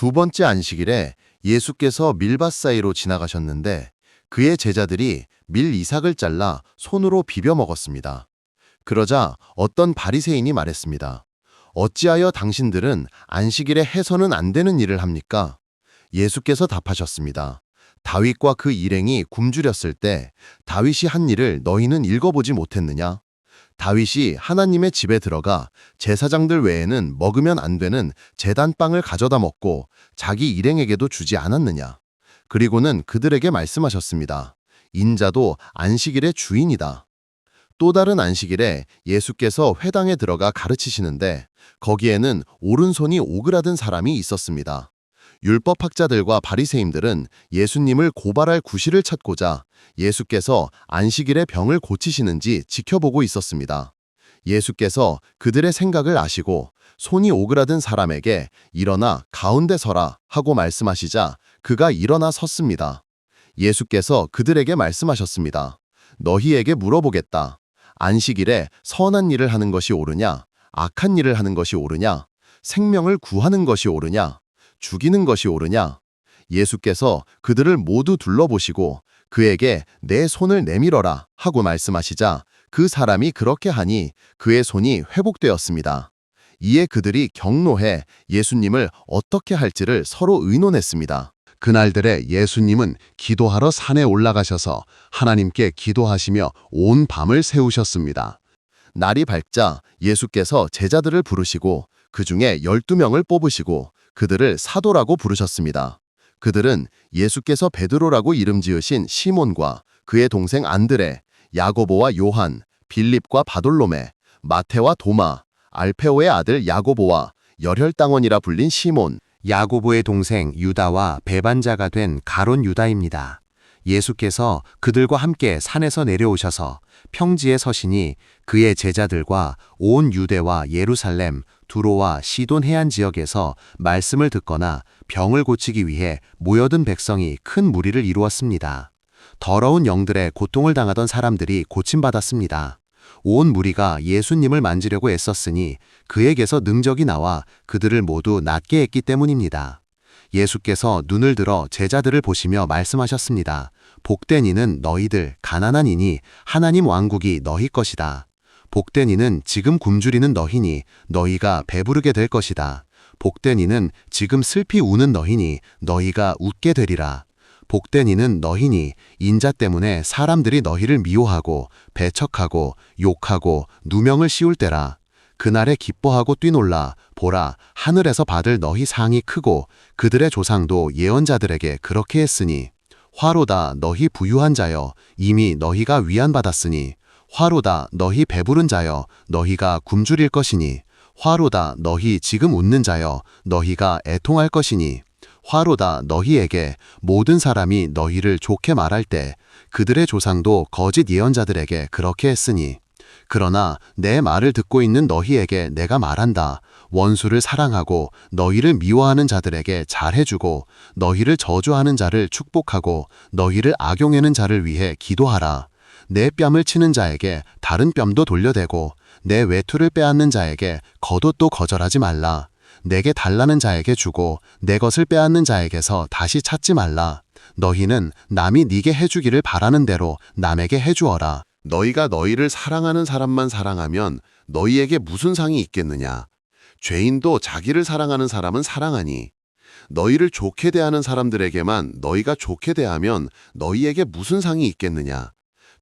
두 번째 안식일에 예수께서 밀밭 사이로 지나가셨는데 그의 제자들이 밀 이삭을 잘라 손으로 비벼 먹었습니다. 그러자 어떤 바리새인이 말했습니다. 어찌하여 당신들은 안식일에 해서는 안 되는 일을 합니까? 예수께서 답하셨습니다. 다윗과 그 일행이 굶주렸을 때 다윗이 한 일을 너희는 읽어보지 못했느냐? 다윗이 하나님의 집에 들어가 제사장들 외에는 먹으면 안 되는 제단빵을 가져다 먹고 자기 일행에게도 주지 않았느냐? 그리고는 그들에게 말씀하셨습니다. 인자도 안식일의 주인이다. 또 다른 안식일에 예수께서 회당에 들어가 가르치시는데 거기에는 오른손이 오그라든 사람이 있었습니다. 율법학자들과 바리새인들은 예수님을 고발할 구실을 찾고자 예수께서 안식일에 병을 고치시는지 지켜보고 있었습니다. 예수께서 그들의 생각을 아시고 손이 오그라든 사람에게 일어나 가운데 서라 하고 말씀하시자 그가 일어나 섰습니다. 예수께서 그들에게 말씀하셨습니다. 너희에게 물어보겠다. 안식일에 선한 일을 하는 것이 옳으냐? 악한 일을 하는 것이 옳으냐? 생명을 구하는 것이 옳으냐? 죽이는 것이 옳으냐? 예수께서 그들을 모두 둘러보시고 그에게 내 손을 내밀어라 하고 말씀하시자 그 사람이 그렇게 하니 그의 손이 회복되었습니다. 이에 그들이 경노해 예수님을 어떻게 할지를 서로 의논했습니다. 그날들에 예수님은 기도하러 산에 올라가셔서 하나님께 기도하시며 온 밤을 새우셨습니다. 날이 밝자 예수께서 제자들을 부르시고 그 중에 12명을 뽑으시고 그들을 사도라고 부르셨습니다. 그들은 예수께서 베드로라고 이름 지으신 시몬과 그의 동생 안드레, 야고보와 요한, 빌립과 바돌로메, 마테와 도마, 알페오의 아들 야고보와 열혈당원이라 불린 시몬, 야고보의 동생 유다와 배반자가 된 가론 유다입니다. 예수께서 그들과 함께 산에서 내려오셔서 평지에 서시니 그의 제자들과 온 유대와 예루살렘, 두로와 시돈 해안 지역에서 말씀을 듣거나 병을 고치기 위해 모여든 백성이 큰 무리를 이루었습니다. 더러운 영들의 고통을 당하던 사람들이 고침받았습니다. 온 무리가 예수님을 만지려고 애썼으니 그에게서 능적이 나와 그들을 모두 낫게 했기 때문입니다. 예수께서 눈을 들어 제자들을 보시며 말씀하셨습니다. 복된 이는 너희들 가난한 이니 하나님 왕국이 너희 것이다. 복된 이는 지금 굶주리는 너희니 너희가 배부르게 될 것이다. 복된 이는 지금 슬피 우는 너희니 너희가 웃게 되리라. 복된 이는 너희니 인자 때문에 사람들이 너희를 미워하고 배척하고 욕하고 누명을 씌울 때라. 그날에 기뻐하고 뛰놀라. 보라, 하늘에서 받을 너희 상이 크고 그들의 조상도 예언자들에게 그렇게 했으니. 화로다 너희 부유한 자여, 이미 너희가 위안받았으니. 화로다 너희 배부른 자여, 너희가 굶주릴 것이니. 화로다 너희 지금 웃는 자여, 너희가 애통할 것이니. 화로다 너희에게 모든 사람이 너희를 좋게 말할 때 그들의 조상도 거짓 예언자들에게 그렇게 했으니. 그러나 내 말을 듣고 있는 너희에게 내가 말한다. 원수를 사랑하고 너희를 미워하는 자들에게 잘해주고 너희를 저주하는 자를 축복하고 너희를 악용하는 자를 위해 기도하라. 내 뺨을 치는 자에게 다른 뺨도 돌려대고 내 외투를 빼앗는 자에게 겉옷도 거절하지 말라. 내게 달라는 자에게 주고 내 것을 빼앗는 자에게서 다시 찾지 말라. 너희는 남이 네게 해주기를 바라는 대로 남에게 해주어라. 너희가 너희를 사랑하는 사람만 사랑하면 너희에게 무슨 상이 있겠느냐? 죄인도 자기를 사랑하는 사람은 사랑하니. 너희를 좋게 대하는 사람들에게만 너희가 좋게 대하면 너희에게 무슨 상이 있겠느냐?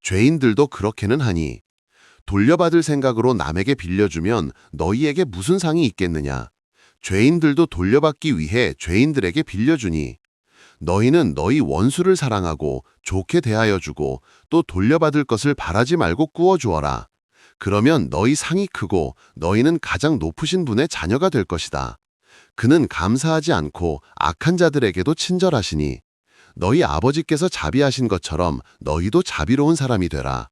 죄인들도 그렇게는 하니. 돌려받을 생각으로 남에게 빌려주면 너희에게 무슨 상이 있겠느냐? 죄인들도 돌려받기 위해 죄인들에게 빌려주니. 너희는 너희 원수를 사랑하고 좋게 대하여 주고 또 돌려받을 것을 바라지 말고 꾸어주어라. 그러면 너희 상이 크고 너희는 가장 높으신 분의 자녀가 될 것이다. 그는 감사하지 않고 악한 자들에게도 친절하시니. 너희 아버지께서 자비하신 것처럼 너희도 자비로운 사람이 되라.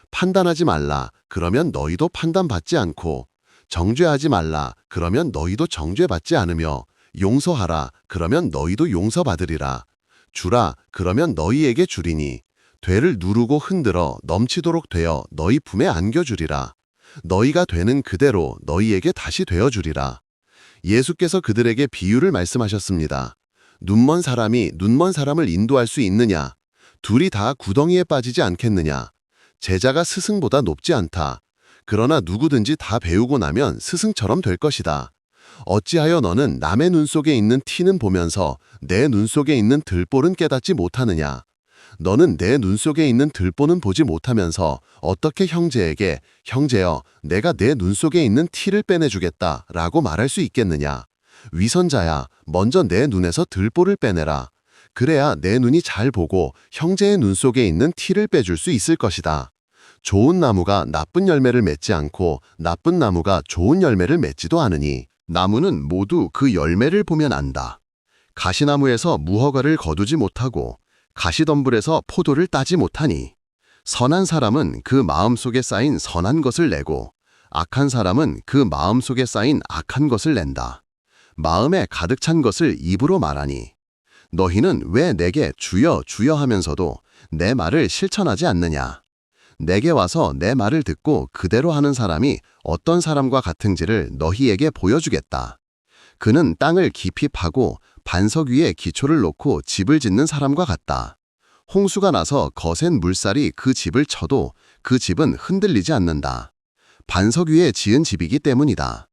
판단하지 말라. 그러면 너희도 판단받지 않고. 정죄하지 말라. 그러면 너희도 정죄받지 않으며. 용서하라. 그러면 너희도 용서받으리라. 주라. 그러면 너희에게 주리니. 되를 누르고 흔들어 넘치도록 되어 너희 품에 안겨주리라. 너희가 되는 그대로 너희에게 다시 되어주리라. 예수께서 그들에게 비유를 말씀하셨습니다. 눈먼 사람이 눈먼 사람을 인도할 수 있느냐? 둘이 다 구덩이에 빠지지 않겠느냐? 제자가 스승보다 높지 않다. 그러나 누구든지 다 배우고 나면 스승처럼 될 것이다. 어찌하여 너는 남의 눈 속에 있는 티는 보면서 내 눈 속에 있는 들볼은 깨닫지 못하느냐? 너는 내 눈 속에 있는 들보는 보지 못하면서 어떻게 형제에게 형제여 내가 내 눈 속에 있는 티를 빼내주겠다 라고 말할 수 있겠느냐? 위선자야 먼저 내 눈에서 들보를 빼내라. 그래야 내 눈이 잘 보고 형제의 눈 속에 있는 티를 빼줄 수 있을 것이다. 좋은 나무가 나쁜 열매를 맺지 않고 나쁜 나무가 좋은 열매를 맺지도 않으니 나무는 모두 그 열매를 보면 안다. 가시나무에서 무허가를 거두지 못하고 가시덤불에서 포도를 따지 못하니 선한 사람은 그 마음속에 쌓인 선한 것을 내고 악한 사람은 그 마음속에 쌓인 악한 것을 낸다. 마음에 가득 찬 것을 입으로 말하니 너희는 왜 내게 주여 주여 하면서도 내 말을 실천하지 않느냐. 내게 와서 내 말을 듣고 그대로 하는 사람이 어떤 사람과 같은지를 너희에게 보여주겠다. 그는 땅을 깊이 파고 반석 위에 기초를 놓고 집을 짓는 사람과 같다. 홍수가 나서 거센 물살이 그 집을 쳐도 그 집은 흔들리지 않는다. 반석 위에 지은 집이기 때문이다.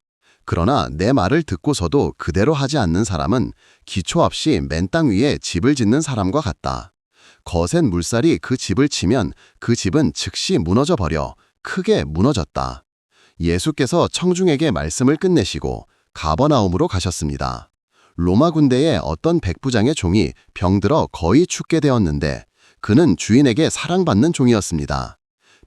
그러나 내 말을 듣고서도 그대로 하지 않는 사람은 기초 없이 맨 땅 위에 집을 짓는 사람과 같다. 거센 물살이 그 집을 치면 그 집은 즉시 무너져 버려 크게 무너졌다. 예수께서 청중에게 말씀을 끝내시고 가버나움으로 가셨습니다. 로마 군대의 어떤 백부장의 종이 병들어 거의 죽게 되었는데 그는 주인에게 사랑받는 종이었습니다.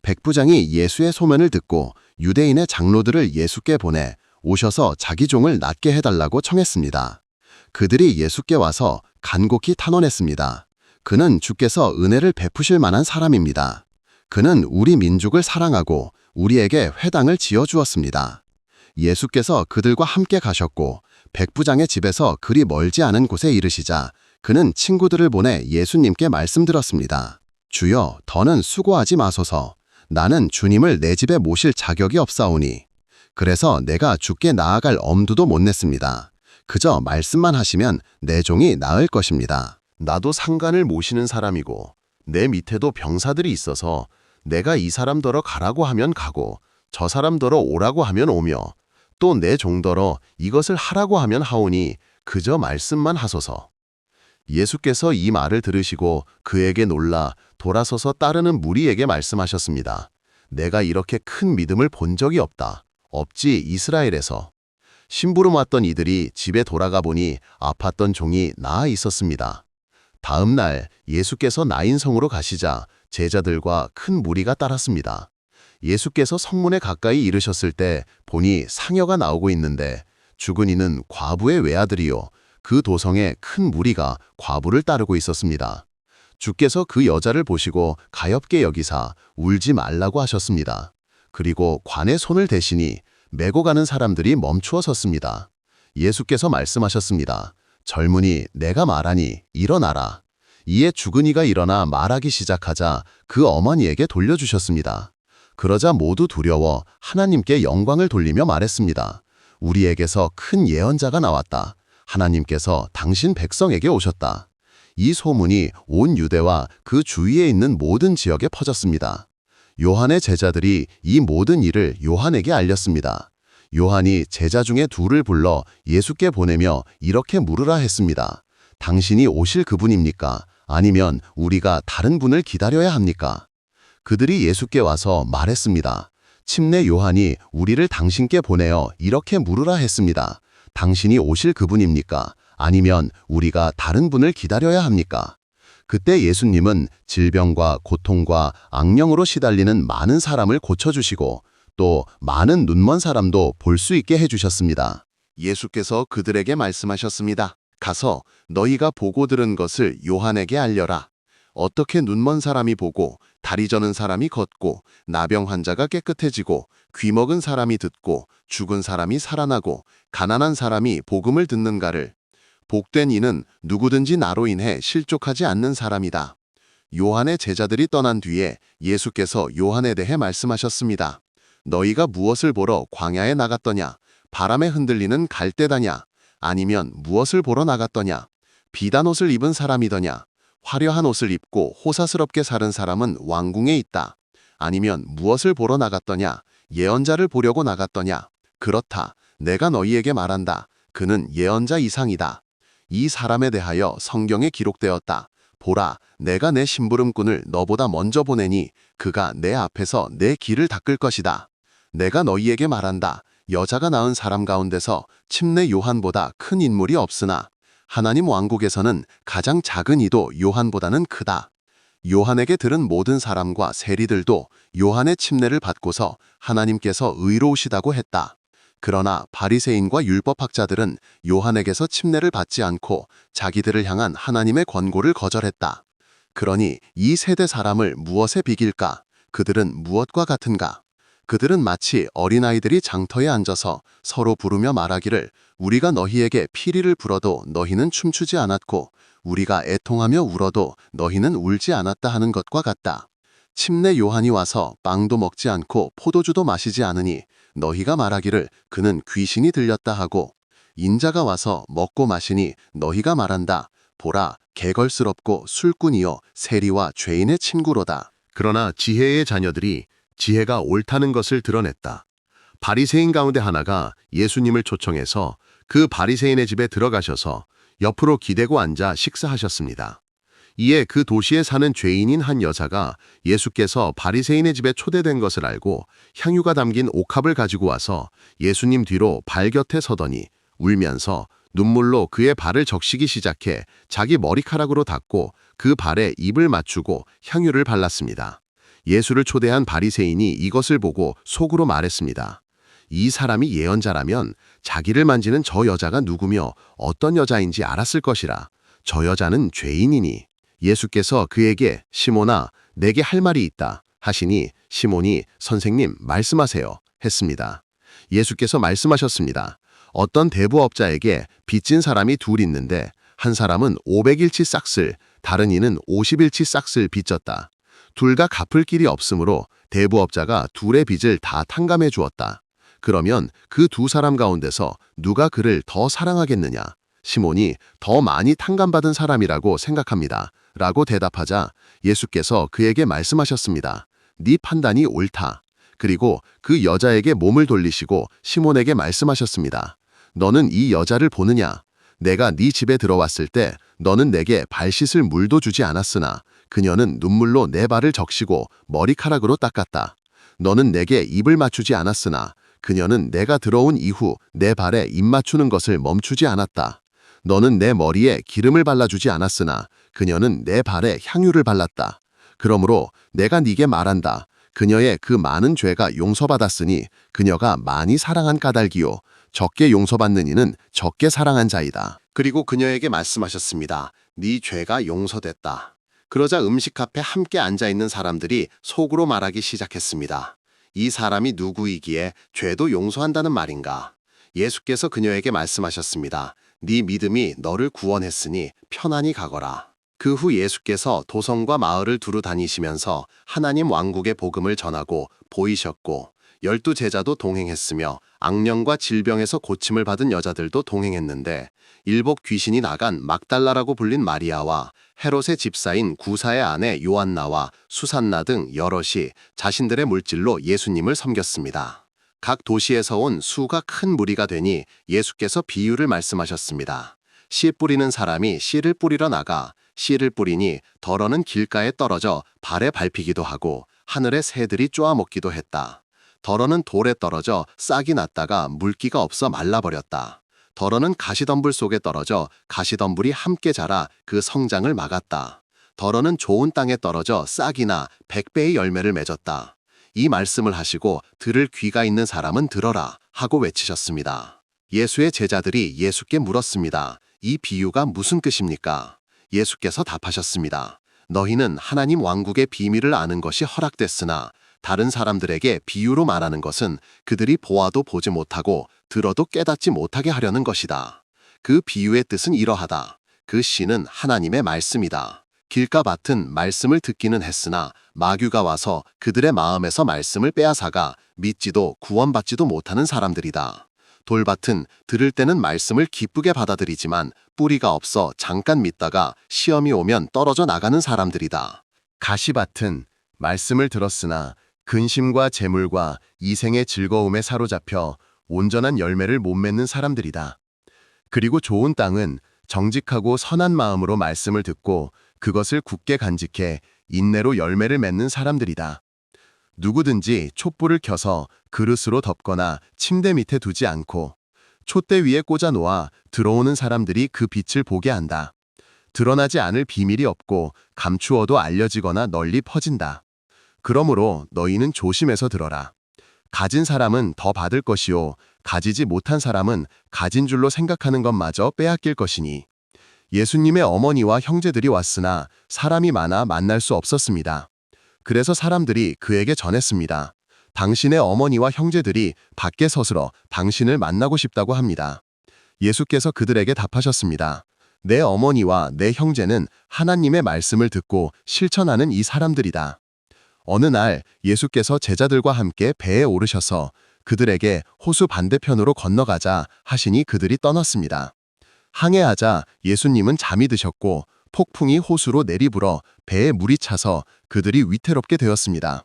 백부장이 예수의 소문을 듣고 유대인의 장로들을 예수께 보내 오셔서 자기 종을 낫게 해달라고 청했습니다. 그들이 예수께 와서 간곡히 탄원했습니다. 그는 주께서 은혜를 베푸실 만한 사람입니다. 그는 우리 민족을 사랑하고 우리에게 회당을 지어주었습니다. 예수께서 그들과 함께 가셨고 백부장의 집에서 그리 멀지 않은 곳에 이르시자 그는 친구들을 보내 예수님께 말씀드렸습니다. 주여, 더는 수고하지 마소서. 나는 주님을 내 집에 모실 자격이 없사오니. 그래서 내가 주께 나아갈 엄두도 못 냈습니다. 그저 말씀만 하시면 내 종이 나을 것입니다. 나도 상관을 모시는 사람이고 내 밑에도 병사들이 있어서 내가 이 사람더러 가라고 하면 가고 저 사람더러 오라고 하면 오며 또 내 종더러 이것을 하라고 하면 하오니 그저 말씀만 하소서. 예수께서 이 말을 들으시고 그에게 놀라 돌아서서 따르는 무리에게 말씀하셨습니다. 내가 이렇게 큰 믿음을 본 적이 없다. 없지 이스라엘에서. 심부름 왔던 이들이 집에 돌아가 보니 아팠던 종이 나아 있었습니다. 다음 날 예수께서 나인성으로 가시자 제자들과 큰 무리가 따랐습니다. 예수께서 성문에 가까이 이르셨을 때 보니 상여가 나오고 있는데 죽은 이는 과부의 외아들이요 그 도성에 큰 무리가 과부를 따르고 있었습니다. 주께서 그 여자를 보시고 가엾게 여기사 울지 말라고 하셨습니다. 그리고 관에 손을 대시니 메고 가는 사람들이 멈추어 섰습니다. 예수께서 말씀하셨습니다. 젊은이 내가 말하니 일어나라. 이에 죽은 이가 일어나 말하기 시작하자 그 어머니에게 돌려주셨습니다. 그러자 모두 두려워 하나님께 영광을 돌리며 말했습니다. 우리에게서 큰 예언자가 나왔다. 하나님께서 당신 백성에게 오셨다. 이 소문이 온 유대와 그 주위에 있는 모든 지역에 퍼졌습니다. 요한의 제자들이 이 모든 일을 요한에게 알렸습니다. 요한이 제자 중에 둘을 불러 예수께 보내며 이렇게 물으라 했습니다. 당신이 오실 그분입니까? 아니면 우리가 다른 분을 기다려야 합니까? 그들이 예수께 와서 말했습니다. 침례 요한이 우리를 당신께 보내어 이렇게 물으라 했습니다. 당신이 오실 그분입니까? 아니면 우리가 다른 분을 기다려야 합니까? 그때 예수님은 질병과 고통과 악령으로 시달리는 많은 사람을 고쳐주시고 또 많은 눈먼 사람도 볼 수 있게 해주셨습니다. 예수께서 그들에게 말씀하셨습니다. 가서 너희가 보고 들은 것을 요한에게 알려라. 어떻게 눈먼 사람이 보고 다리 저는 사람이 걷고 나병 환자가 깨끗해지고 귀 먹은 사람이 듣고 죽은 사람이 살아나고 가난한 사람이 복음을 듣는가를. 복된 이는 누구든지 나로 인해 실족하지 않는 사람이다. 요한의 제자들이 떠난 뒤에 예수께서 요한에 대해 말씀하셨습니다. 너희가 무엇을 보러 광야에 나갔더냐? 바람에 흔들리는 갈대다냐? 아니면 무엇을 보러 나갔더냐? 비단 옷을 입은 사람이더냐? 화려한 옷을 입고 호사스럽게 사는 사람은 왕궁에 있다. 아니면 무엇을 보러 나갔더냐? 예언자를 보려고 나갔더냐? 그렇다. 내가 너희에게 말한다. 그는 예언자 이상이다. 이 사람에 대하여 성경에 기록되었다. 보라, 내가 내 심부름꾼을 너보다 먼저 보내니 그가 내 앞에서 내 길을 닦을 것이다. 내가 너희에게 말한다. 여자가 낳은 사람 가운데서 침례 요한보다 큰 인물이 없으나 하나님 왕국에서는 가장 작은 이도 요한보다는 크다. 요한에게 들은 모든 사람과 세리들도 요한의 침례를 받고서 하나님께서 의로우시다고 했다. 그러나 바리새인과 율법학자들은 요한에게서 침례를 받지 않고 자기들을 향한 하나님의 권고를 거절했다. 그러니 이 세대 사람을 무엇에 비길까? 그들은 무엇과 같은가? 그들은 마치 어린아이들이 장터에 앉아서 서로 부르며 말하기를 우리가 너희에게 피리를 불어도 너희는 춤추지 않았고 우리가 애통하며 울어도 너희는 울지 않았다 하는 것과 같다. 침례 요한이 와서 빵도 먹지 않고 포도주도 마시지 않으니 너희가 말하기를 그는 귀신이 들렸다 하고 인자가 와서 먹고 마시니 너희가 말한다. 보라, 개걸스럽고 술꾼이요 세리와 죄인의 친구로다. 그러나 지혜의 자녀들이 지혜가 옳다는 것을 드러냈다. 바리새인 가운데 하나가 예수님을 초청해서 그 바리새인의 집에 들어가셔서 옆으로 기대고 앉아 식사하셨습니다. 이에 그 도시에 사는 죄인인 한 여자가 예수께서 바리새인의 집에 초대된 것을 알고 향유가 담긴 옥합을 가지고 와서 예수님 뒤로 발 곁에 서더니 울면서 눈물로 그의 발을 적시기 시작해 자기 머리카락으로 닦고 그 발에 입을 맞추고 향유를 발랐습니다. 예수를 초대한 바리새인이 이것을 보고 속으로 말했습니다. 이 사람이 예언자라면 자기를 만지는 저 여자가 누구며 어떤 여자인지 알았을 것이라. 저 여자는 죄인이니. 예수께서 그에게 시몬아, 내게 할 말이 있다 하시니 시몬이 선생님 말씀하세요 했습니다. 예수께서 말씀하셨습니다. 어떤 대부업자에게 빚진 사람이 둘 있는데 한 사람은 500일치 싹쓸, 다른 이는 50일치 싹쓸 빚졌다. 둘 다 갚을 길이 없으므로 대부업자가 둘의 빚을 다 탕감해 주었다. 그러면 그 두 사람 가운데서 누가 그를 더 사랑하겠느냐? 시몬이 더 많이 탕감받은 사람이라고 생각합니다. 라고 대답하자 예수께서 그에게 말씀하셨습니다. 네 판단이 옳다. 그리고 그 여자에게 몸을 돌리시고 시몬에게 말씀하셨습니다. 너는 이 여자를 보느냐? 내가 네 집에 들어왔을 때 너는 내게 발 씻을 물도 주지 않았으나 그녀는 눈물로 내 발을 적시고 머리카락으로 닦았다. 너는 내게 입을 맞추지 않았으나 그녀는 내가 들어온 이후 내 발에 입 맞추는 것을 멈추지 않았다. 너는 내 머리에 기름을 발라주지 않았으나 그녀는 내 발에 향유를 발랐다. 그러므로 내가 네게 말한다. 그녀의 그 많은 죄가 용서받았으니 그녀가 많이 사랑한 까닭이요. 적게 용서받는 이는 적게 사랑한 자이다. 그리고 그녀에게 말씀하셨습니다. 네 죄가 용서됐다. 그러자 음식 앞에 함께 앉아있는 사람들이 속으로 말하기 시작했습니다. 이 사람이 누구이기에 죄도 용서한다는 말인가? 예수께서 그녀에게 말씀하셨습니다. 네 믿음이 너를 구원했으니 편안히 가거라. 그 후 예수께서 도성과 마을을 두루 다니시면서 하나님 왕국의 복음을 전하고 보이셨고 12 제자도 동행했으며 악령과 질병에서 고침을 받은 여자들도 동행했는데 일복 귀신이 나간 막달라라고 불린 마리아와 헤롯의 집사인 구사의 아내 요한나와 수산나 등 여럿이 자신들의 물질로 예수님을 섬겼습니다. 각 도시에서 온 수가 큰 무리가 되니 예수께서 비유를 말씀하셨습니다. 씨 뿌리는 사람이 씨를 뿌리러 나가 씨를 뿌리니 덜어는 길가에 떨어져 발에 밟히기도 하고 하늘의 새들이 쪼아먹기도 했다. 덜어는 돌에 떨어져 싹이 났다가 물기가 없어 말라버렸다. 덜어는 가시덤불 속에 떨어져 가시덤불이 함께 자라 그 성장을 막았다. 덜어는 좋은 땅에 떨어져 싹이나 100배의 열매를 맺었다. 이 말씀을 하시고 들을 귀가 있는 사람은 들어라 하고 외치셨습니다. 예수의 제자들이 예수께 물었습니다. 이 비유가 무슨 뜻입니까? 예수께서 답하셨습니다. 너희는 하나님 왕국의 비밀을 아는 것이 허락됐으나 다른 사람들에게 비유로 말하는 것은 그들이 보아도 보지 못하고 들어도 깨닫지 못하게 하려는 것이다. 그 비유의 뜻은 이러하다. 그 씨는 하나님의 말씀이다. 길가 밭은 말씀을 듣기는 했으나 마귀가 와서 그들의 마음에서 말씀을 빼앗아가 믿지도 구원받지도 못하는 사람들이다. 돌밭은 들을 때는 말씀을 기쁘게 받아들이지만 뿌리가 없어 잠깐 믿다가 시험이 오면 떨어져 나가는 사람들이다. 가시밭은 말씀을 들었으나 근심과 재물과 이생의 즐거움에 사로잡혀 온전한 열매를 못 맺는 사람들이다. 그리고 좋은 땅은 정직하고 선한 마음으로 말씀을 듣고 그것을 굳게 간직해 인내로 열매를 맺는 사람들이다. 누구든지 촛불을 켜서 그릇으로 덮거나 침대 밑에 두지 않고 촛대 위에 꽂아 놓아 들어오는 사람들이 그 빛을 보게 한다. 드러나지 않을 비밀이 없고 감추어도 알려지거나 널리 퍼진다. 그러므로 너희는 조심해서 들어라. 가진 사람은 더 받을 것이요 가지지 못한 사람은 가진 줄로 생각하는 것마저 빼앗길 것이니. 예수님의 어머니와 형제들이 왔으나 사람이 많아 만날 수 없었습니다. 그래서 사람들이 그에게 전했습니다. 당신의 어머니와 형제들이 밖에 서슬어 당신을 만나고 싶다고 합니다. 예수께서 그들에게 답하셨습니다. 내 어머니와 내 형제는 하나님의 말씀을 듣고 실천하는 이 사람들이다. 어느 날 예수께서 제자들과 함께 배에 오르셔서 그들에게 호수 반대편으로 건너가자 하시니 그들이 떠났습니다. 항해하자 예수님은 잠이 드셨고 폭풍이 호수로 내리불어 배에 물이 차서 그들이 위태롭게 되었습니다.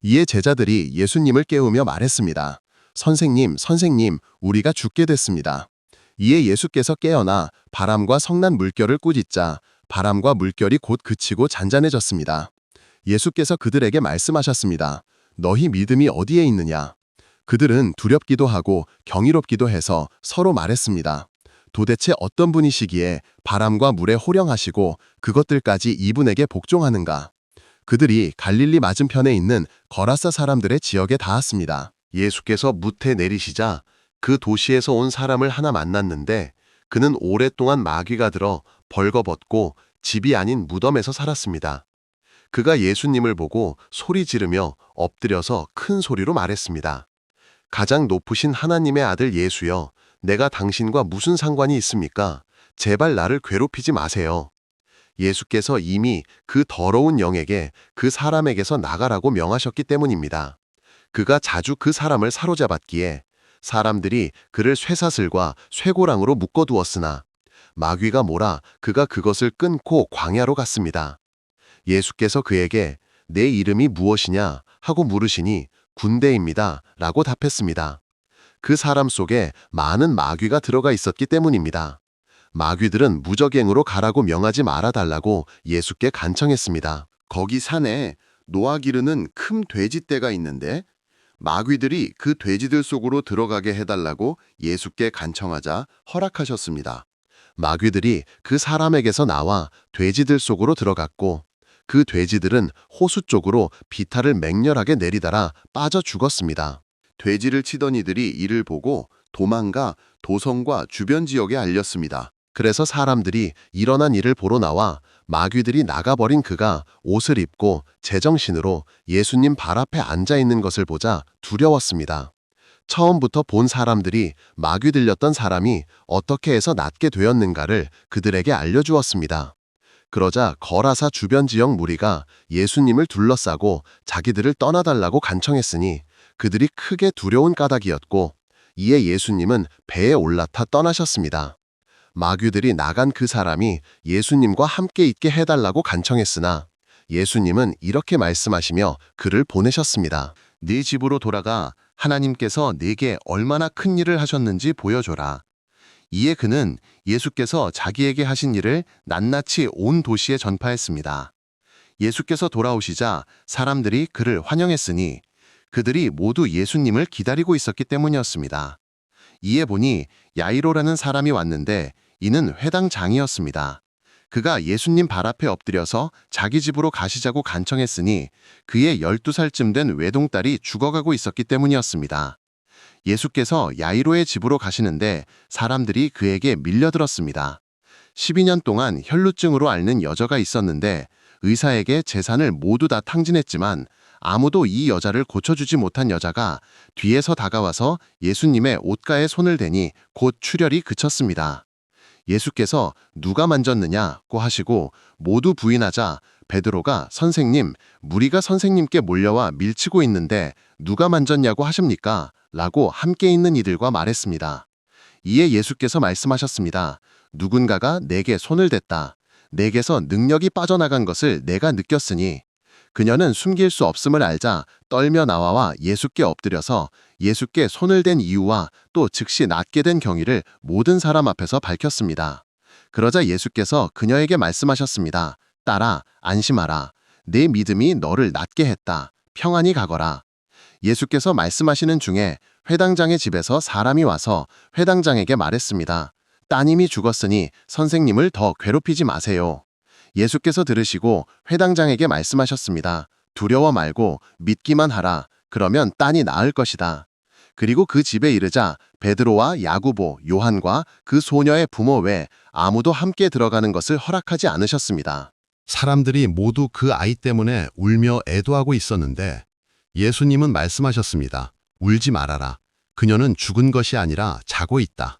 이에 제자들이 예수님을 깨우며 말했습니다. 선생님, 선생님, 우리가 죽게 됐습니다. 이에 예수께서 깨어나 바람과 성난 물결을 꾸짖자 바람과 물결이 곧 그치고 잔잔해졌습니다. 예수께서 그들에게 말씀하셨습니다. 너희 믿음이 어디에 있느냐? 그들은 두렵기도 하고 경이롭기도 해서 서로 말했습니다. 도대체 어떤 분이시기에 바람과 물에 호령하시고 그것들까지 이분에게 복종하는가? 그들이 갈릴리 맞은편에 있는 거라사 사람들의 지역에 닿았습니다. 예수께서 무태 내리시자 그 도시에서 온 사람을 하나 만났는데 그는 오랫동안 마귀가 들어 벌거벗고 집이 아닌 무덤에서 살았습니다. 그가 예수님을 보고 소리 지르며 엎드려서 큰 소리로 말했습니다. 가장 높으신 하나님의 아들 예수여, 내가 당신과 무슨 상관이 있습니까? 제발 나를 괴롭히지 마세요. 예수께서 이미 그 더러운 영에게 그 사람에게서 나가라고 명하셨기 때문입니다. 그가 자주 그 사람을 사로잡았기에 사람들이 그를 쇠사슬과 쇠고랑으로 묶어두었으나 마귀가 몰아 그가 그것을 끊고 광야로 갔습니다. 예수께서 그에게 내 이름이 무엇이냐 하고 물으시니 군대입니다 라고 답했습니다. 그 사람 속에 많은 마귀가 들어가 있었기 때문입니다. 마귀들은 무적행으로 가라고 명하지 말아달라고 예수께 간청했습니다. 거기 산에 노아 기르는 큰 돼지떼가 있는데 마귀들이 그 돼지들 속으로 들어가게 해달라고 예수께 간청하자 허락하셨습니다. 마귀들이 그 사람에게서 나와 돼지들 속으로 들어갔고 그 돼지들은 호수 쪽으로 비탈을 맹렬하게 내리달아 빠져 죽었습니다. 돼지를 치던 이들이 이를 보고 도망가 도성과 주변 지역에 알렸습니다. 그래서 사람들이 일어난 일을 보러 나와 마귀들이 나가버린 그가 옷을 입고 제정신으로 예수님 발 앞에 앉아 있는 것을 보자 두려웠습니다. 처음부터 본 사람들이 마귀 들렸던 사람이 어떻게 해서 낫게 되었는가를 그들에게 알려주었습니다. 그러자 거라사 주변 지역 무리가 예수님을 둘러싸고 자기들을 떠나달라고 간청했으니 그들이 크게 두려운 까닭이었고 이에 예수님은 배에 올라타 떠나셨습니다. 마귀들이 나간 그 사람이 예수님과 함께 있게 해달라고 간청했으나 예수님은 이렇게 말씀하시며 그를 보내셨습니다. 네 집으로 돌아가 하나님께서 네게 얼마나 큰 일을 하셨는지 보여줘라. 이에 그는 예수께서 자기에게 하신 일을 낱낱이 온 도시에 전파했습니다. 예수께서 돌아오시자 사람들이 그를 환영했으니 그들이 모두 예수님을 기다리고 있었기 때문이었습니다. 이에 보니 야이로라는 사람이 왔는데 이는 회당장이었습니다. 그가 예수님 발 앞에 엎드려서 자기 집으로 가시자고 간청했으니 그의 12살쯤 된 외동딸이 죽어가고 있었기 때문이었습니다. 예수께서 야이로의 집으로 가시는데 사람들이 그에게 밀려들었습니다. 12년 동안 혈루증으로 앓는 여자가 있었는데 의사에게 재산을 모두 다 탕진했지만 아무도 이 여자를 고쳐주지 못한 여자가 뒤에서 다가와서 예수님의 옷가에 손을 대니 곧 출혈이 그쳤습니다. 예수께서 누가 만졌느냐고 하시고 모두 부인하자 베드로가 선생님, 무리가 선생님께 몰려와 밀치고 있는데 누가 만졌냐고 하십니까? 라고 함께 있는 이들과 말했습니다. 이에 예수께서 말씀하셨습니다. 누군가가 내게 손을 댔다. 내게서 능력이 빠져나간 것을 내가 느꼈으니 그녀는 숨길 수 없음을 알자 떨며 나와와 예수께 엎드려서 예수께 손을 댄 이유와 또 즉시 낫게 된 경위를 모든 사람 앞에서 밝혔습니다. 그러자 예수께서 그녀에게 말씀하셨습니다. 딸아, 안심하라. 내 믿음이 너를 낫게 했다. 평안히 가거라. 예수께서 말씀하시는 중에 회당장의 집에서 사람이 와서 회당장에게 말했습니다. 따님이 죽었으니 선생님을 더 괴롭히지 마세요. 예수께서 들으시고 회당장에게 말씀하셨습니다. 두려워 말고 믿기만 하라. 그러면 딸이 나을 것이다. 그리고 그 집에 이르자 베드로와 야고보, 요한과 그 소녀의 부모 외 아무도 함께 들어가는 것을 허락하지 않으셨습니다. 사람들이 모두 그 아이 때문에 울며 애도하고 있었는데 예수님은 말씀하셨습니다. 울지 말아라. 그녀는 죽은 것이 아니라 자고 있다.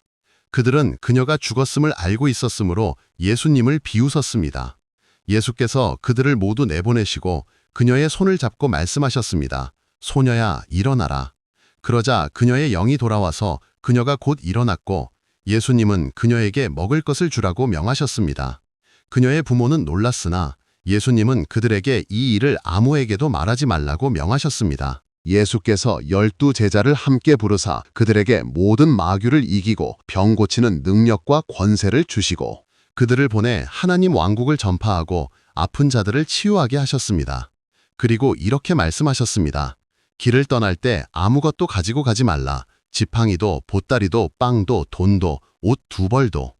그들은 그녀가 죽었음을 알고 있었으므로 예수님을 비웃었습니다. 예수께서 그들을 모두 내보내시고 그녀의 손을 잡고 말씀하셨습니다. 소녀야, 일어나라. 그러자 그녀의 영이 돌아와서 그녀가 곧 일어났고 예수님은 그녀에게 먹을 것을 주라고 명하셨습니다. 그녀의 부모는 놀랐으나 예수님은 그들에게 이 일을 아무에게도 말하지 말라고 명하셨습니다. 예수께서 12 제자를 함께 부르사 그들에게 모든 마귀를 이기고 병 고치는 능력과 권세를 주시고 그들을 보내 하나님 왕국을 전파하고 아픈 자들을 치유하게 하셨습니다. 그리고 이렇게 말씀하셨습니다. 길을 떠날 때 아무것도 가지고 가지 말라. 지팡이도 보따리도 빵도 돈도 옷 2벌도.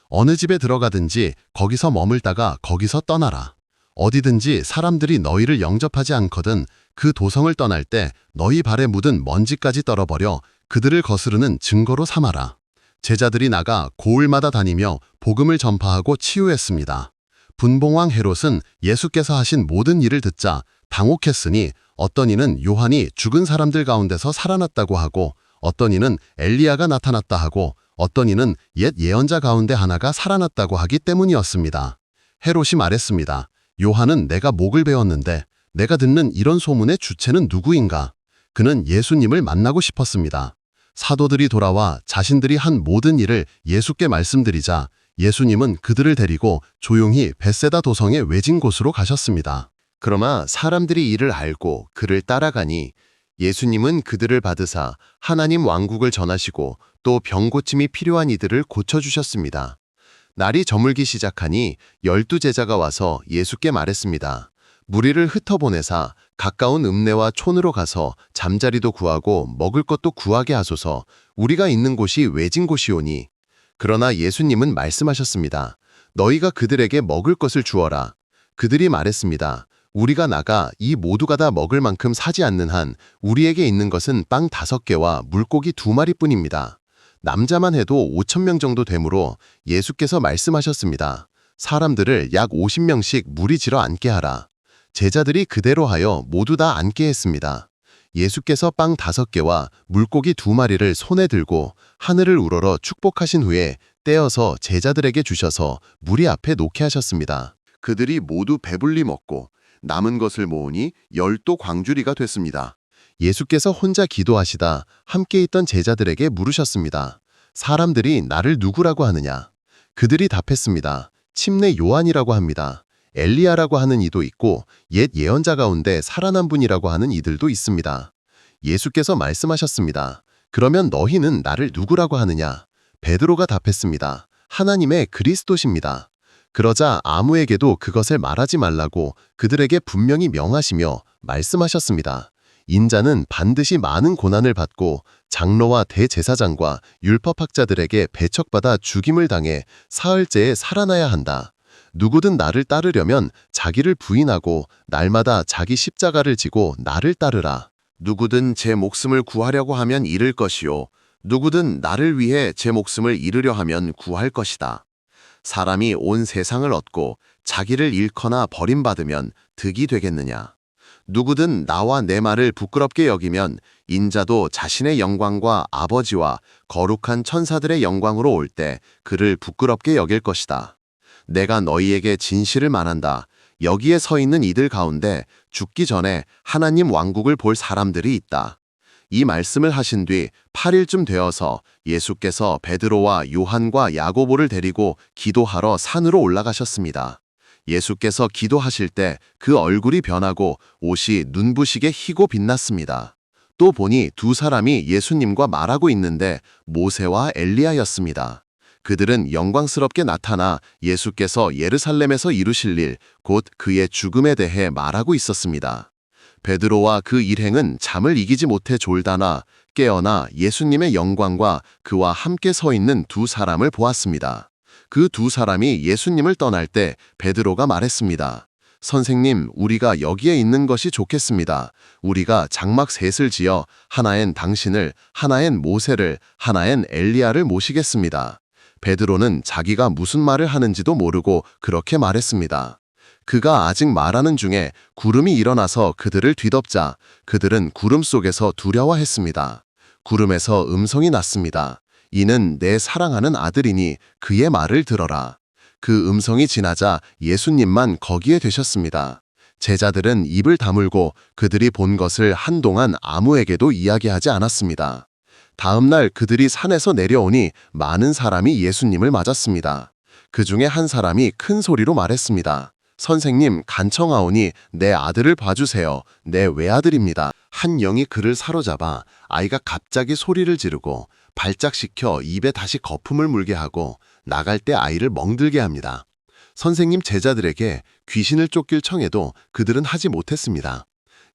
어느 집에 들어가든지 거기서 머물다가 거기서 떠나라. 어디든지 사람들이 너희를 영접하지 않거든 그 도성을 떠날 때 너희 발에 묻은 먼지까지 떨어버려 그들을 거스르는 증거로 삼아라. 제자들이 나가 고을마다 다니며 복음을 전파하고 치유했습니다. 분봉왕 헤롯은 예수께서 하신 모든 일을 듣자 당혹했으니 어떤 이는 요한이 죽은 사람들 가운데서 살아났다고 하고 어떤 이는 엘리야가 나타났다 하고 어떤 이는 옛 예언자 가운데 하나가 살아났다고 하기 때문이었습니다. 헤롯이 말했습니다. 요한은 내가 목을 베었는데 내가 듣는 이런 소문의 주체는 누구인가? 그는 예수님을 만나고 싶었습니다. 사도들이 돌아와 자신들이 한 모든 일을 예수께 말씀드리자 예수님은 그들을 데리고 조용히 벳세다 도성의 외진 곳으로 가셨습니다. 그러나 사람들이 이를 알고 그를 따라가니 예수님은 그들을 받으사 하나님 왕국을 전하시고 또 병 고침이 필요한 이들을 고쳐주셨습니다. 날이 저물기 시작하니 12 제자가 와서 예수께 말했습니다. 무리를 흩어보내사 가까운 읍내와 촌으로 가서 잠자리도 구하고 먹을 것도 구하게 하소서. 우리가 있는 곳이 외진 곳이오니. 그러나 예수님은 말씀하셨습니다. 너희가 그들에게 먹을 것을 주어라. 그들이 말했습니다. 우리가 나가 이 모두가 다 먹을 만큼 사지 않는 한 우리에게 있는 것은 빵 5개와 물고기 2마리뿐입니다. 남자만 해도 5,000명 정도 되므로 예수께서 말씀하셨습니다. 사람들을 약 50명씩 무리지러 앉게 하라. 제자들이 그대로 하여 모두 다 앉게 했습니다. 예수께서 빵 5개와 물고기 2마리를 손에 들고 하늘을 우러러 축복하신 후에 떼어서 제자들에게 주셔서 무리 앞에 놓게 하셨습니다. 그들이 모두 배불리 먹고 남은 것을 모으니 10도 광주리가 됐습니다. 예수께서 혼자 기도하시다 함께 있던 제자들에게 물으셨습니다. 사람들이 나를 누구라고 하느냐? 그들이 답했습니다. 침례 요한이라고 합니다. 엘리야라고 하는 이도 있고 옛 예언자 가운데 살아난 분이라고 하는 이들도 있습니다. 예수께서 말씀하셨습니다. 그러면 너희는 나를 누구라고 하느냐? 베드로가 답했습니다. 하나님의 그리스도십니다. 그러자 아무에게도 그것을 말하지 말라고 그들에게 분명히 명하시며 말씀하셨습니다. 인자는 반드시 많은 고난을 받고 장로와 대제사장과 율법학자들에게 배척받아 죽임을 당해 사흘째에 살아나야 한다. 누구든 나를 따르려면 자기를 부인하고 날마다 자기 십자가를 지고 나를 따르라. 누구든 제 목숨을 구하려고 하면 잃을 것이요. 누구든 나를 위해 제 목숨을 잃으려 하면 구할 것이다. 사람이 온 세상을 얻고 자기를 잃거나 버림받으면 득이 되겠느냐. 누구든 나와 내 말을 부끄럽게 여기면 인자도 자신의 영광과 아버지와 거룩한 천사들의 영광으로 올 때 그를 부끄럽게 여길 것이다. 내가 너희에게 진실을 말한다. 여기에 서 있는 이들 가운데 죽기 전에 하나님 왕국을 볼 사람들이 있다. 이 말씀을 하신 뒤 8일쯤 되어서 예수께서 베드로와 요한과 야고보를 데리고 기도하러 산으로 올라가셨습니다. 예수께서 기도하실 때 그 얼굴이 변하고 옷이 눈부시게 희고 빛났습니다. 또 보니 두 사람이 예수님과 말하고 있는데 모세와 엘리야였습니다. 그들은 영광스럽게 나타나 예수께서 예루살렘에서 이루실 일, 곧 그의 죽음에 대해 말하고 있었습니다. 베드로와 그 일행은 잠을 이기지 못해 졸다나 깨어나 예수님의 영광과 그와 함께 서 있는 두 사람을 보았습니다. 그 두 사람이 예수님을 떠날 때 베드로가 말했습니다. 선생님, 우리가 여기에 있는 것이 좋겠습니다. 우리가 장막 셋을 지어 하나엔 당신을, 하나엔 모세를, 하나엔 엘리야를 모시겠습니다. 베드로는 자기가 무슨 말을 하는지도 모르고 그렇게 말했습니다. 그가 아직 말하는 중에 구름이 일어나서 그들을 뒤덮자 그들은 구름 속에서 두려워했습니다. 구름에서 음성이 났습니다. 이는 내 사랑하는 아들이니 그의 말을 들어라. 그 음성이 지나자 예수님만 거기에 되셨습니다. 제자들은 입을 다물고 그들이 본 것을 한동안 아무에게도 이야기하지 않았습니다. 다음 날 그들이 산에서 내려오니 많은 사람이 예수님을 맞았습니다. 그 중에 한 사람이 큰 소리로 말했습니다. 선생님, 간청하오니 내 아들을 봐주세요. 내 외아들입니다. 한 영이 그를 사로잡아 아이가 갑자기 소리를 지르고 발작시켜 입에 다시 거품을 물게 하고 나갈 때 아이를 멍들게 합니다. 선생님, 제자들에게 귀신을 쫓길 청해도 그들은 하지 못했습니다.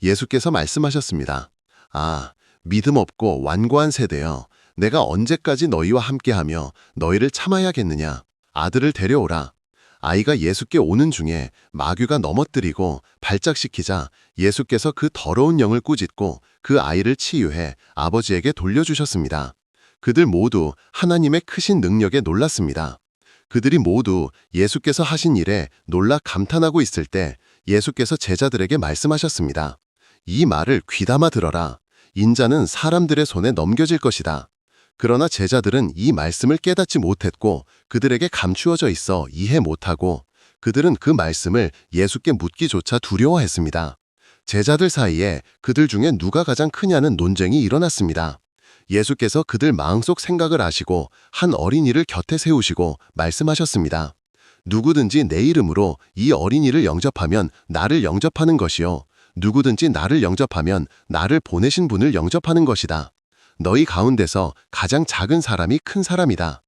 예수께서 말씀하셨습니다. 아, 믿음 없고 완고한 세대여, 내가 언제까지 너희와 함께하며 너희를 참아야겠느냐. 아들을 데려오라. 아이가 예수께 오는 중에 마귀가 넘어뜨리고 발작시키자 예수께서 그 더러운 영을 꾸짖고 그 아이를 치유해 아버지에게 돌려주셨습니다. 그들 모두 하나님의 크신 능력에 놀랐습니다. 그들이 모두 예수께서 하신 일에 놀라 감탄하고 있을 때 예수께서 제자들에게 말씀하셨습니다. 이 말을 귀담아 들어라. 인자는 사람들의 손에 넘겨질 것이다. 그러나 제자들은 이 말씀을 깨닫지 못했고 그들에게 감추어져 있어 이해 못하고 그들은 그 말씀을 예수께 묻기조차 두려워했습니다. 제자들 사이에 그들 중에 누가 가장 크냐는 논쟁이 일어났습니다. 예수께서 그들 마음속 생각을 아시고 한 어린이를 곁에 세우시고 말씀하셨습니다. 누구든지 내 이름으로 이 어린이를 영접하면 나를 영접하는 것이요. 누구든지 나를 영접하면 나를 보내신 분을 영접하는 것이다. 너희 가운데서 가장 작은 사람이 큰 사람이다.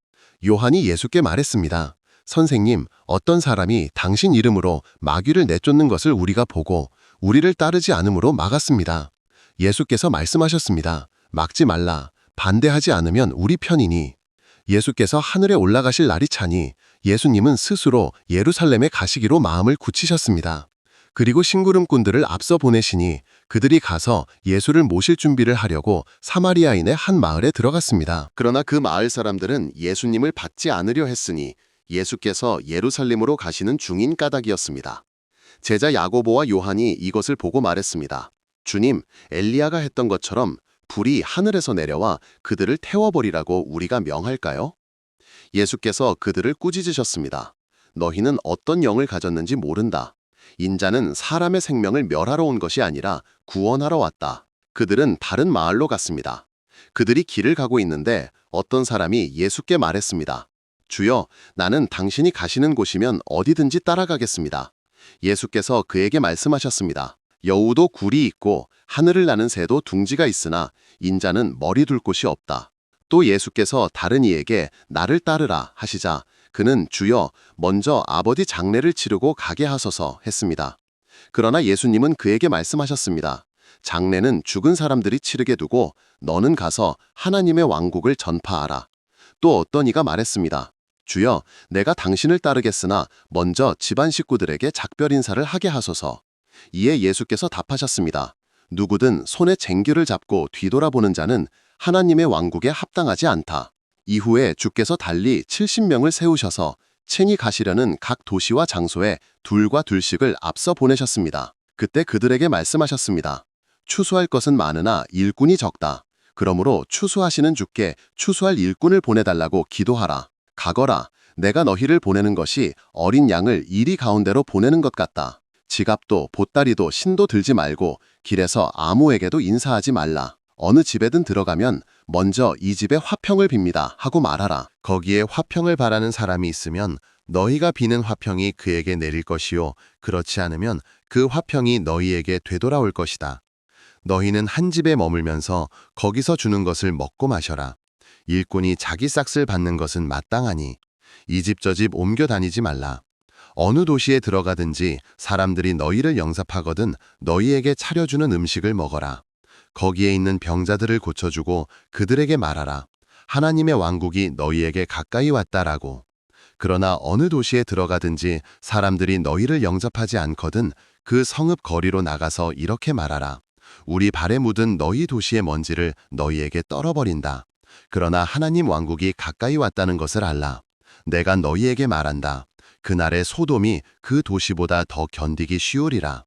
요한이 예수께 말했습니다. 선생님, 어떤 사람이 당신 이름으로 마귀를 내쫓는 것을 우리가 보고 우리를 따르지 않으므로 막았습니다. 예수께서 말씀하셨습니다. 막지 말라. 반대하지 않으면 우리 편이니. 예수께서 하늘에 올라가실 날이 차니 예수님은 스스로 예루살렘에 가시기로 마음을 굳히셨습니다. 그리고 심부름꾼들을 앞서 보내시니 그들이 가서 예수를 모실 준비를 하려고 사마리아인의 한 마을에 들어갔습니다. 그러나 그 마을 사람들은 예수님을 받지 않으려 했으니 예수께서 예루살렘으로 가시는 중인 까닭이었습니다. 제자 야고보와 요한이 이것을 보고 말했습니다. 주님, 엘리야가 했던 것처럼 불이 하늘에서 내려와 그들을 태워버리라고 우리가 명할까요? 예수께서 그들을 꾸짖으셨습니다. 너희는 어떤 영을 가졌는지 모른다. 인자는 사람의 생명을 멸하러 온 것이 아니라 구원하러 왔다. 그들은 다른 마을로 갔습니다. 그들이 길을 가고 있는데 어떤 사람이 예수께 말했습니다. 주여, 나는 당신이 가시는 곳이면 어디든지 따라가겠습니다. 예수께서 그에게 말씀하셨습니다. 여우도 굴이 있고 하늘을 나는 새도 둥지가 있으나 인자는 머리 둘 곳이 없다. 또 예수께서 다른 이에게 나를 따르라 하시자 그는 주여 먼저 아버지 장례를 치르고 가게 하소서 했습니다. 그러나 예수님은 그에게 말씀하셨습니다. 장례는 죽은 사람들이 치르게 두고 너는 가서 하나님의 왕국을 전파하라. 또 어떤 이가 말했습니다. 주여, 내가 당신을 따르겠으나 먼저 집안 식구들에게 작별 인사를 하게 하소서. 이에 예수께서 답하셨습니다. 누구든 손에 쟁규를 잡고 뒤돌아보는 자는 하나님의 왕국에 합당하지 않다. 이후에 주께서 달리 70명을 세우셔서 친히 가시려는 각 도시와 장소에 둘과 둘씩을 앞서 보내셨습니다. 그때 그들에게 말씀하셨습니다. 추수할 것은 많으나 일꾼이 적다. 그러므로 추수하시는 주께 추수할 일꾼을 보내달라고 기도하라. 가거라. 내가 너희를 보내는 것이 어린 양을 이리 가운데로 보내는 것 같다. 지갑도 보따리도 신도 들지 말고 길에서 아무에게도 인사하지 말라. 어느 집에든 들어가면 먼저 이 집의 화평을 빕니다 하고 말하라. 거기에 화평을 바라는 사람이 있으면 너희가 비는 화평이 그에게 내릴 것이요 그렇지 않으면 그 화평이 너희에게 되돌아올 것이다. 너희는 한 집에 머물면서 거기서 주는 것을 먹고 마셔라. 일꾼이 자기 싹을 받는 것은 마땅하니 이 집 저 집 옮겨 다니지 말라. 어느 도시에 들어가든지 사람들이 너희를 영접하거든 너희에게 차려주는 음식을 먹어라. 거기에 있는 병자들을 고쳐주고 그들에게 말하라. 하나님의 왕국이 너희에게 가까이 왔다라고. 그러나 어느 도시에 들어가든지 사람들이 너희를 영접하지 않거든 그 성읍 거리로 나가서 이렇게 말하라. 우리 발에 묻은 너희 도시의 먼지를 너희에게 떨어버린다. 그러나 하나님 왕국이 가까이 왔다는 것을 알라. 내가 너희에게 말한다. 그날의 소돔이 그 도시보다 더 견디기 쉬우리라.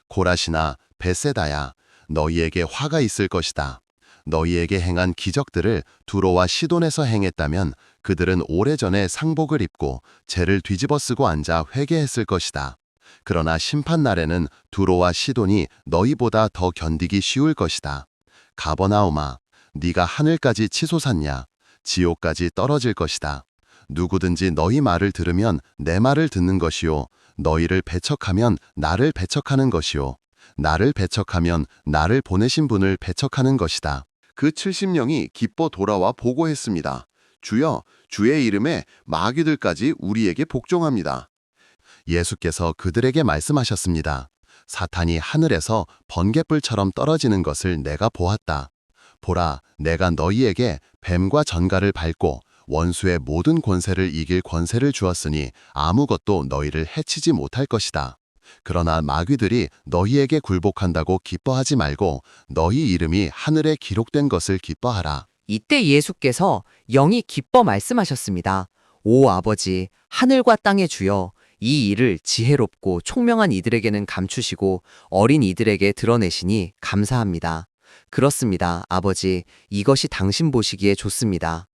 고라시나 벳세다야, 너희에게 화가 있을 것이다. 너희에게 행한 기적들을 두로와 시돈에서 행했다면 그들은 오래전에 상복을 입고 죄를 뒤집어쓰고 앉아 회개했을 것이다. 그러나 심판날에는 두로와 시돈이 너희보다 더 견디기 쉬울 것이다. 가버나움아, 네가 하늘까지 치솟았냐? 지옥까지 떨어질 것이다. 누구든지 너희 말을 들으면 내 말을 듣는 것이요 너희를 배척하면 나를 배척하는 것이요 나를 배척하면 나를 보내신 분을 배척하는 것이다. 그 70명이 기뻐 돌아와 보고했습니다. 주여, 주의 이름에 마귀들까지 우리에게 복종합니다. 예수께서 그들에게 말씀하셨습니다. 사탄이 하늘에서 번갯불처럼 떨어지는 것을 내가 보았다. 보라, 내가 너희에게 뱀과 전갈을 밟고 원수의 모든 권세를 이길 권세를 주었으니 아무것도 너희를 해치지 못할 것이다. 그러나 마귀들이 너희에게 굴복한다고 기뻐하지 말고 너희 이름이 하늘에 기록된 것을 기뻐하라. 이때 예수께서 영이 기뻐 말씀하셨습니다. 오 아버지, 하늘과 땅의 주여, 이 일을 지혜롭고 총명한 이들에게는 감추시고 어린 이들에게 드러내시니 감사합니다. 그렇습니다, 아버지. 이것이 당신 보시기에 좋습니다.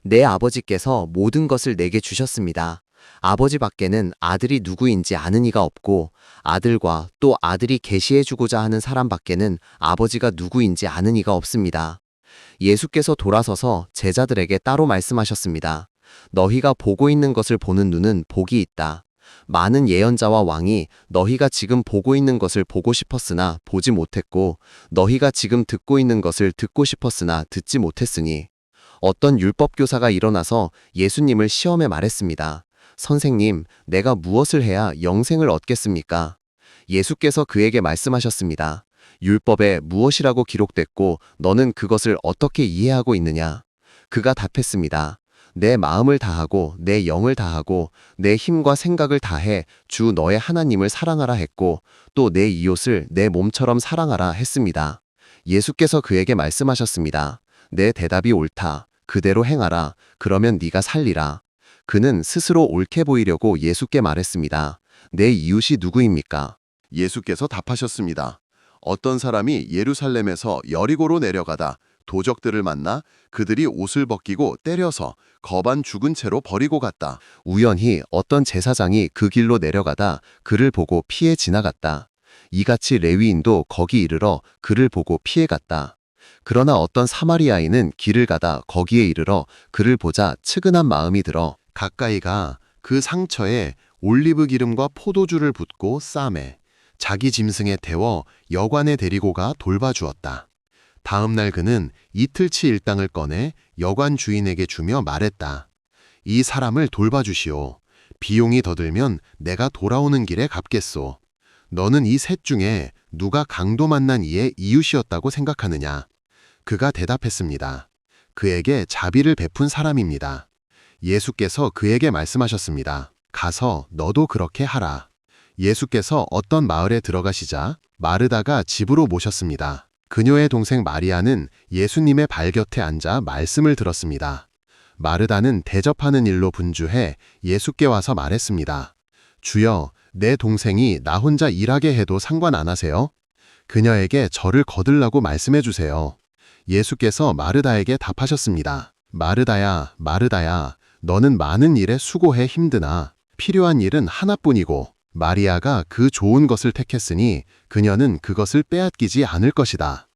내 아버지께서 모든 것을 내게 주셨습니다. 아버지 밖에는 아들이 누구인지 아는 이가 없고 아들과 또 아들이 계시해주고자 하는 사람 밖에는 아버지가 누구인지 아는 이가 없습니다. 예수께서 돌아서서 제자들에게 따로 말씀하셨습니다. 너희가 보고 있는 것을 보는 눈은 복이 있다. 많은 예언자와 왕이 너희가 지금 보고 있는 것을 보고 싶었으나 보지 못했고 너희가 지금 듣고 있는 것을 듣고 싶었으나 듣지 못했으니. 어떤 율법교사가 일어나서 예수님을 시험해 말했습니다. 선생님, 내가 무엇을 해야 영생을 얻겠습니까? 예수께서 그에게 말씀하셨습니다. 율법에 무엇이라고 기록됐고 너는 그것을 어떻게 이해하고 있느냐? 그가 답했습니다. 내 마음을 다하고 내 영을 다하고 내 힘과 생각을 다해 주 너의 하나님을 사랑하라 했고 또 내 이웃을 내 몸처럼 사랑하라 했습니다. 예수께서 그에게 말씀하셨습니다. 내 대답이 옳다. 그대로 행하라. 그러면 네가 살리라. 그는 스스로 옳게 보이려고 예수께 말했습니다. 내 이웃이 누구입니까? 예수께서 답하셨습니다. 어떤 사람이 예루살렘에서 여리고로 내려가다 도적들을 만나 그들이 옷을 벗기고 때려서 거반 죽은 채로 버리고 갔다. 우연히 어떤 제사장이 그 길로 내려가다 그를 보고 피해 지나갔다. 이같이 레위인도 거기 이르러 그를 보고 피해갔다. 그러나 어떤 사마리아인은 길을 가다 거기에 이르러 그를 보자 측은한 마음이 들어 가까이 가 그 상처에 올리브 기름과 포도주를 붓고 싸매 자기 짐승에 태워 여관에 데리고 가 돌봐주었다. 다음 날 그는 이틀치 일당을 꺼내 여관 주인에게 주며 말했다. 이 사람을 돌봐주시오. 비용이 더 들면 내가 돌아오는 길에 갚겠소. 너는 이 셋 중에 누가 강도 만난 이의 이웃이었다고 생각하느냐? 그가 대답했습니다. 그에게 자비를 베푼 사람입니다. 예수께서 그에게 말씀하셨습니다. 가서 너도 그렇게 하라. 예수께서 어떤 마을에 들어가시자 마르다가 집으로 모셨습니다. 그녀의 동생 마리아는 예수님의 발 곁에 앉아 말씀을 들었습니다. 마르다는 대접하는 일로 분주해 예수께 와서 말했습니다. 주여, 내 동생이 나 혼자 일하게 해도 상관 안 하세요? 그녀에게 저를 거들라고 말씀해 주세요. 예수께서 마르다에게 답하셨습니다. 마르다야, 마르다야, 너는 많은 일에 수고해 힘드나 필요한 일은 하나뿐이고 마리아가 그 좋은 것을 택했으니 그녀는 그것을 빼앗기지 않을 것이다.